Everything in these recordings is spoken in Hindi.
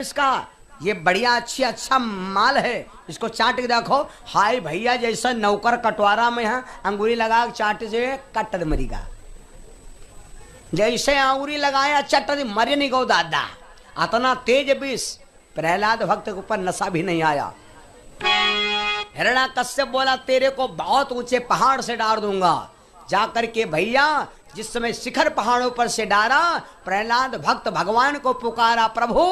इसका ये बढ़िया अच्छा माल है, इसको चाट के देखो। हाय भैया जैसा नौकर कटवारा में है, अंगूरी लगा चाट से कट मरीगा। जैसे अंगूरी लगाया चट मरे नहीं गो दादा। अतना तेज विष प्रहलाद भक्त के ऊपर नशा भी नहीं आया। हिरण्याकश्यप बोला तेरे को बहुत ऊंचे पहाड़ से डाल दूंगा। जाकर के भैया जिस समय शिखर पहाड़ों पर से डाला, प्रहलाद भक्त भगवान को पुकारा, प्रभु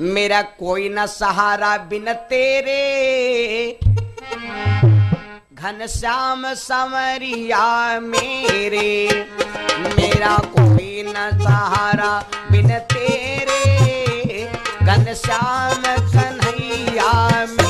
मेरा कोई न सहारा बिन तेरे, घनश्याम समरिया मेरे। मेरा कोई न सहारा बिन तेरे, घनश्याम कन्हैया मेरे।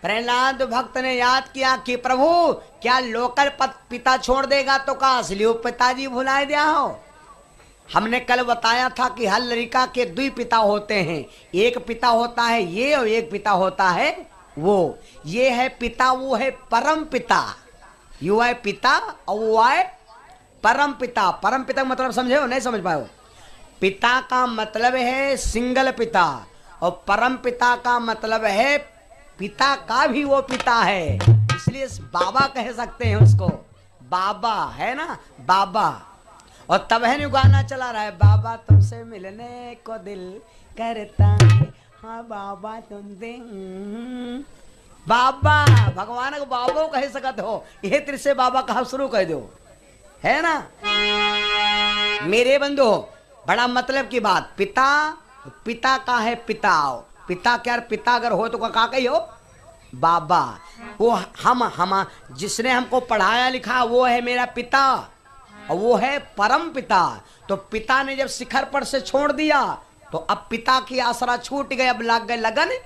प्रहलाद भक्त ने याद किया कि प्रभु क्या लोकल पिता छोड़ देगा तो का असली पिताजी भुलाए दिया हो। हमने कल बताया था कि हर लड़का के दो पिता होते हैं, एक पिता होता है ये और एक पिता होता है वो। ये है पिता, वो है परम पिता। यू है पिता और वो है परम पिता। परम पिता का मतलब समझे हो नहीं समझ पाए हो? पिता का मतलब है सिंगल पिता और परम पिता का मतलब है पिता का भी वो पिता है, इसलिए बाबा कह सकते हैं उसको। बाबा है ना, बाबा। और तब है गाना चला रहा है, बाबा तुमसे मिलने को दिल करता है, हाँ बाबा तुमसे। बाबा भगवान को बाबा कह सकते हो, ये तिर से बाबा कहा शुरू कर दो, है ना मेरे बंधु। बड़ा मतलब की बात, पिता पिता का है पिता। पिता क्या, पिता अगर हो तो का कही हो बाबा। वो हम जिसने हमको पढ़ाया लिखा वो है मेरा पिता और वो है परम पिता। तो पिता ने जब शिखर पर से छोड़ दिया तो अब पिता की आसरा छूट गए, अब लग गए लगन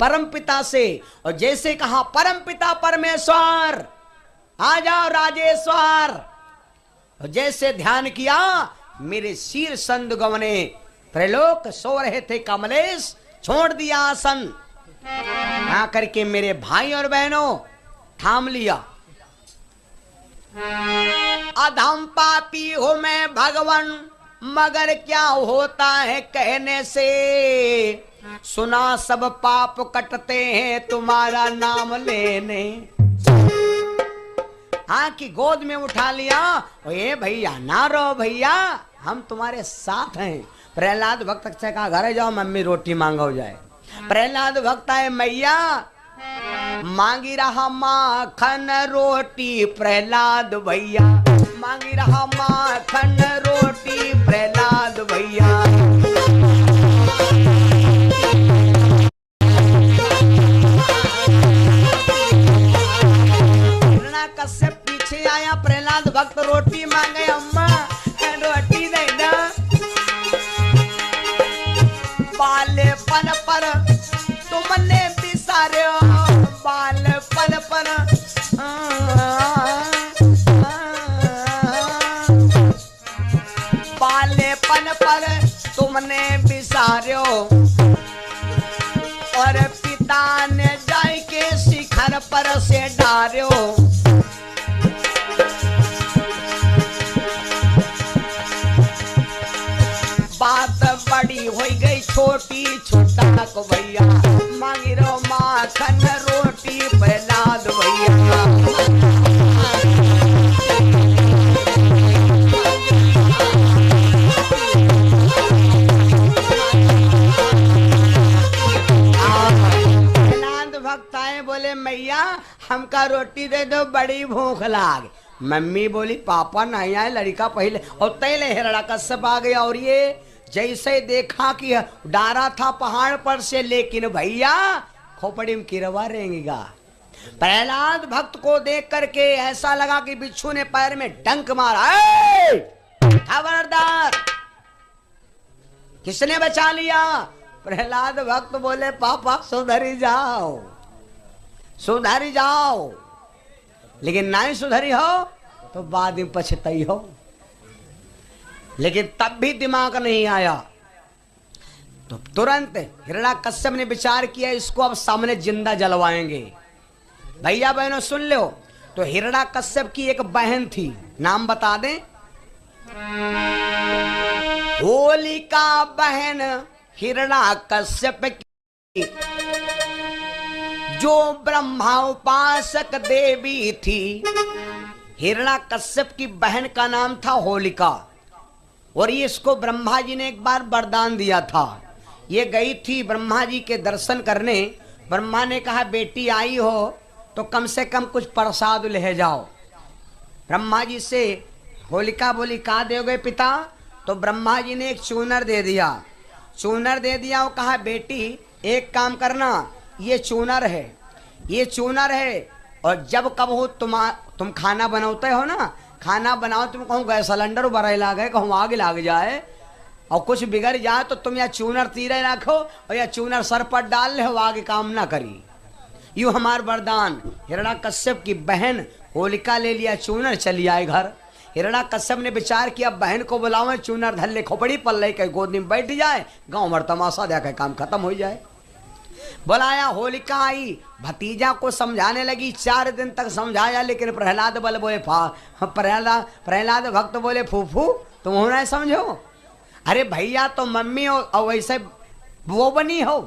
परम पिता से। और जैसे कहा परम पिता परमेश्वर आ जाओ राजेश्वर, और जैसे ध्यान किया मेरे शीर संत गवने त्रैलोक सो रहे थे कमलेश, छोड़ दिया आसन आकर के मेरे भाई और बहनों थाम लिया। अधम पापी हूं मैं भगवान, मगर क्या होता है कहने से, सुना सब पाप कटते हैं तुम्हारा नाम लेने। हाँ की गोद में उठा लिया, ए भैया ना रो भैया, हम तुम्हारे साथ हैं। प्रहलाद भक्त से कहा घर जाओ मम्मी रोटी मांगो जाए। प्रहलाद भक्त है मैया मांगी रहा माखन रोटी, प्रहलाद भैया मांगी रहा माखन रोटी, प्रहलाद भैया। हिरण्याकश्यप पीछे आया, प्रहलाद भक्त रोटी मांगे, अम्मा रोटी दे दो। बालपन पर तुमने बिसारे, बालपन पर बालपन पर तुमने बिसारे, और पिता ने जाय के शिखर पर से डार्यो। बात बड़ी हो गई छोटी, छोटा को भैया मांगी रो माखन रोटी पर बोले मैया हमका रोटी दे दो, बड़ी भूख लाग। मम्मी बोली पापा नहीं आए, लड़का पहले। और तैले हिरण्यकश्यप आ गया और ये जैसे देखा कि डारा था पहाड़ पर से, लेकिन भैया खोपड़ी में किरवा रहेंगा। प्रहलाद भक्त को देख करके ऐसा लगा कि बिच्छू ने पैर में डंक मारा। खबरदार, किसने बचा लिया? प्रहलाद भक्त बोले पापा सुधरी जाओ, सुधरी जाओ, लेकिन नहीं सुधरी हो तो बाद में पछताई हो। लेकिन तब भी दिमाग नहीं आया, तो तुरंत हिरण्यकश्यप ने विचार किया इसको अब सामने जिंदा जलवाएंगे। भैया बहनों सुन लो, तो हिरण्यकश्यप की एक बहन थी, नाम बता दें, होलिका बहन हिरण्यकश्यप की, जो ब्रह्मा उपासक देवी थी। हिरण्यकश्यप की बहन का नाम था होलिका, और ये इसको ब्रह्मा जी ने एक बार वरदान दिया था। ये गई थी ब्रह्मा जी के दर्शन करने। ब्रह्मा ने कहा बेटी आई हो तो कम से कम कुछ प्रसाद ले जाओ। ब्रह्मा जी से होलिका बोली कहाँ दोगे पिता? तो ब्रह्मा जी ने एक चूनर दे दिया। चूनर दे दिया और कहा बेटी एक काम करना, ये चूनर है, ये चूनर है, और जब कब हो तुम खाना बनाते हो ना, खाना बनाओ, तुम कहूँ गैस सिलेंडर बराई लागे, कहूँ आग लाग जाए और कुछ बिगड़ जाए तो तुम या चूनर तीरे रखो और या चूनर सर पर डाल ले, आगे काम ना करी। यूं हमार वरदान। हिरण्यकश्यप की बहन होलिका ले लिया चूनर, चली आए घर। हिरण्यकश्यप ने विचार किया बहन को बुलावे, चूनर धर ले खोपड़ी पर ले के गोद में बैठ जाए, गांव भर तमाशा देखा काम खत्म हो जाए। बुलाया, होलिका आई, भतीजा को समझाने लगी। 4 दिन तक समझाया, लेकिन प्रहलाद बोले प्रहलाद भक्त बोले फूफू तुम हो ना समझो, अरे भैया तो मम्मी हो और वैसे वो बनी हो,